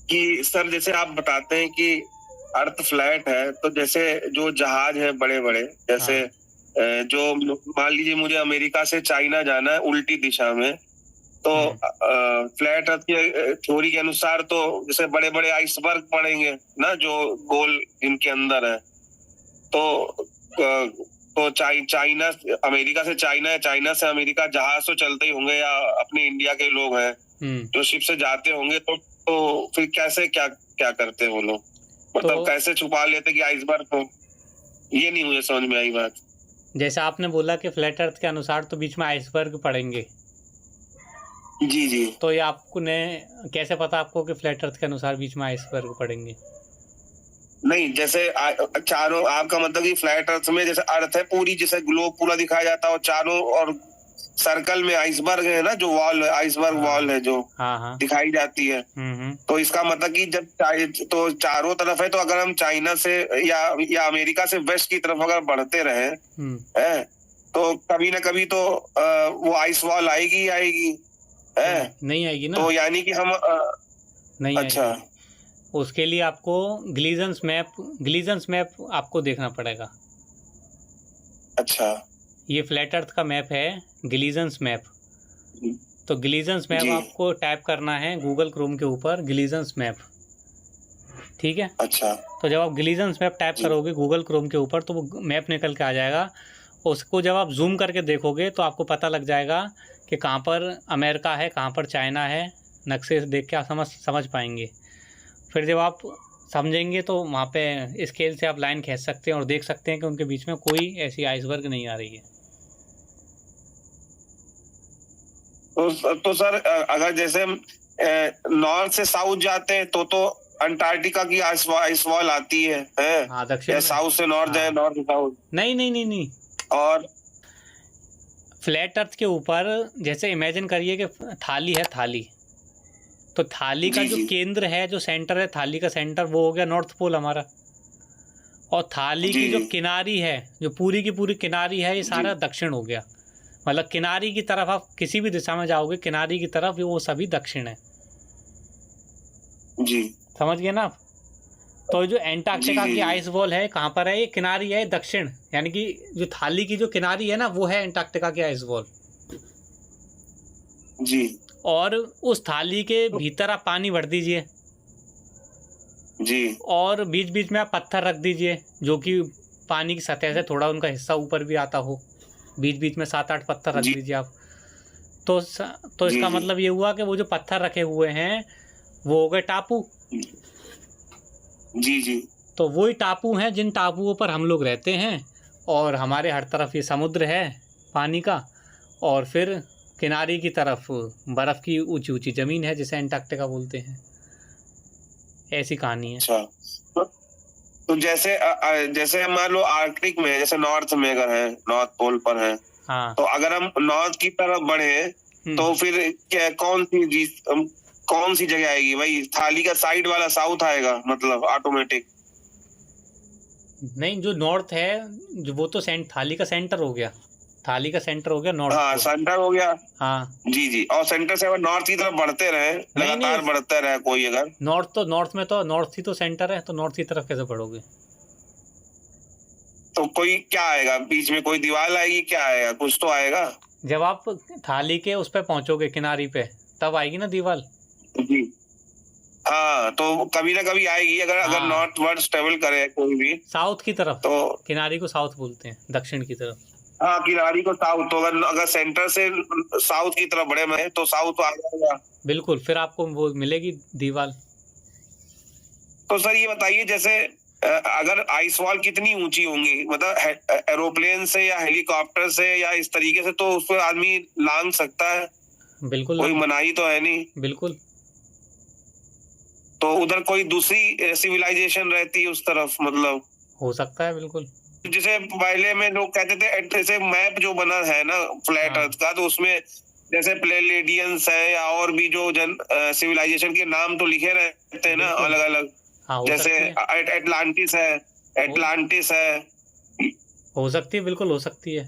कि सर जैसे आप बताते हैं कि अर्थ फ्लैट है, तो जैसे जो जहाज है बड़े-बड़े, जैसे हाँ। जो मान लीजिए मुझे अमेरिका से चाइना जाना है उल्टी दिशा में, तो हुँ। फ्लैट अर्थ के थ्योरी के अनुसार तो जैसे बड़े-बड़े आइसबर्ग पड़ेंगे ना, जो गोल इनके अंदर है। तो तो चाइना अमेरिका से चाइना या चाइना से अमेरिका जहाज तो चलते ही होंगे, या अपने इंडिया के लोग हैं हुँ। जो शिप से जाते होंगे, तो फिर कैसे क्या क्या करते हैं वो लोग? तो मतलब कैसे छुपा लेते कि आइसबर्ग हो? ये नहीं मुझे समझ में आई बात। जैसा आपने बोला कि फ्लैट अर्थ के अनुसार तो बीच में आइसबर्ग पड़ेंगे। जी, जी। तो ये आपने कैसे पता आपको कि फ्लैट अर्थ के अनुसार बीच में आइसबर्ग पड़ेंगे? नहीं, जैसे चारों आपका मतलब कि फ्लैट अर्थ में जैसे अर्थ है पूरी, जैसे ग्लोब पूरा दिखाया जाता है और चारों और सर्कल में आइसबर्ग है ना, जो वॉल है, आइसबर्ग वॉल हाँ। है जो हाँ, हाँ। दिखाई जाती है। हुँ, हुँ। तो इसका मतलब कि जब तो चारों तरफ है, तो अगर हम चाइना से या अमेरिका से वेस्ट की तरफ अगर बढ़ते रहे हुँ। हैं, तो कभी ना कभी तो वो आइस वॉल आएगी ही आएगी, है? नहीं, नहीं आएगी ना, तो यानी कि हम नहीं अच्छा, आएगी। उसके लिए आपको ग्लीज़न्स मैप आपको देखना पड़ेगा। अच्छा। ये फ्लैट अर्थ का मैप है, ग्लीज़न्स मैप। जी, तो ग्लीज़न्स मैप जी, आपको टाइप करना है गूगल क्रोम के ऊपर ग्लीज़न्स मैप, ठीक है? अच्छा, तो जब आप ग्लीज़न्स मैप टाइप जी, करोगे गूगल क्रोम के ऊपर तो वो मैप निकल के आ जाएगा। उसको जब आप ज़ूम करके देखोगे तो आपको पता लग जाएगा कि कहाँ पर अमेरिका है, कहाँ पर चाइना है। नक्शे से देख के आप समझ समझ पाएँगे। फिर जब आप समझेंगे तो वहाँ पे स्केल से आप लाइन खींच सकते हैं और देख सकते हैं कि उनके बीच में कोई ऐसी आइसबर्ग नहीं आ रही है। तो सर अगर जैसे हम नॉर्थ से साउथ जाते हैं तो अंटार्कटिका की आइस वॉल आती है, हैं? हाँ, या दक्षिण में। साउथ से नॉर्थ जाए, हाँ। नॉर्थ से साउथ। नहीं, नहीं, नहीं, नहीं। और फ्लैट अर्थ के ऊपर जैसे इमेजिन करिए कि थाली है थाली। तो थाली का जी, जो जी, केंद्र है, जो सेंटर है, थाली का सेंटर वो हो गया नॉर्थ पोल हमारा। और थाली जी, की जो जी, किनारी है, जो पूरी की पूरी किनारी है, ये जी, सारा दक्षिण हो गया। मतलब किनारी की तरफ आप किसी भी दिशा में जाओगे, किनारी की तरफ वो सभी दक्षिण है। जी, समझ गए ना आप? तो जो जी, एंटार्क्टिका जी, की जी, आइस वॉल है, कहाँ पर है? ये किनारी है दक्षिण, यानी कि जो थाली की जो किनारी है ना, वो है एंटार्क्टिका की आइस वॉल। जी, और उस थाली के भीतर आप पानी भर दीजिए जी, और बीच-बीच में आप पत्थर रख दीजिए, जो कि पानी की सतह से थोड़ा उनका हिस्सा ऊपर भी आता हो। बीच-बीच में 7-8 पत्थर रख जी, दीजिए आप। तो स तो जी, इसका जी, मतलब ये हुआ कि वो जो पत्थर रखे हुए हैं, वो हो गए टापू। जी, जी, तो वही टापू हैं जिन टापुओं पर हम लोग रहते हैं और हमारे हर तरफ ये समुद्र है पानी का, और फिर किनारे की तरफ बर्फ़ की ऊँची-ऊँची ज़मीन है जिसे एंटार्क्टिका बोलते हैं। ऐसी कहानी है। अच्छा। तो जैसे मान लो आर्कटिक में, जैसे नॉर्थ में अगर है, नॉर्थ पोल पर है, हाँ। तो अगर हम नॉर्थ की तरफ बढ़े, हुँ। तो फिर क्या कौन सी जगह आएगी भाई? थाली का साइड वाला साउथ आएगा मतलब ऑटोमेटिक। नहीं, जो नॉर्थ है, जो वो तो थाली का सेंटर हो गया। थाली का सेंटर हो गया नॉर्थ हाँ, पोल। सेंटर हो गया। हाँ। जी, जी, और सेंटर से अगर नॉर्थ की तरफ बढ़ते रहे, नहीं, नहीं, लगातार बढ़ता रहे कोई अगर, नॉर्थ में तो नॉर्थ ही तो सेंटर है, तो नॉर्थ की तरफ कैसे बढ़ोगे? तो कोई क्या आएगा? बीच में कोई दीवार आएगी, क्या आएगा? कुछ तो आएगा। जब आप थाली के उस पे पहुँचोगे किनारी पे, तब आएगी ना दीवाल। जी। हाँ, तो कभी ना कभी आएगी, अगर अगर हाँ, नॉर्थ वर्ड्स ट्रेवल करे कोई भी, साउथ की तरफ। तो किनारी को साउथ बोलते हैं, दक्षिण की तरफ। हाँ, किनारी को साउथ, तो अगर अगर सेंटर से साउथ की तरफ बढ़े मैं, तो साउथ आ जाएगा। बिल्कुल, फिर आपको वो मिलेगी दीवाल। तो सर ये बताइए, जैसे अगर आइस वॉल कितनी ऊंची होंगी, मतलब एरोप्लेन से या हेलीकॉप्टर से या इस तरीके से तो उस पर आदमी लांग सकता है, बिल्कुल कोई लांग मनाही तो है नहीं। बिल्कुल, तो उधर कोई दूसरी सिविलाइजेशन रहती है उस तरफ, मतलब हो सकता है बिल्कुल। जैसे पहले में लोग कहते थे, जैसे मैप जो बना है ना फ्लैट अर्थ हाँ, का, तो उसमें जैसे प्लेलेडियंस है या और भी जो सिविलाइजेशन के नाम तो लिखे रहते हैं ना बिल्कुल। अलग अलग। हाँ, हो जैसे सकती है। एटलांटिस है, हो एटलांटिस है। हो सकती है, बिल्कुल हो सकती है।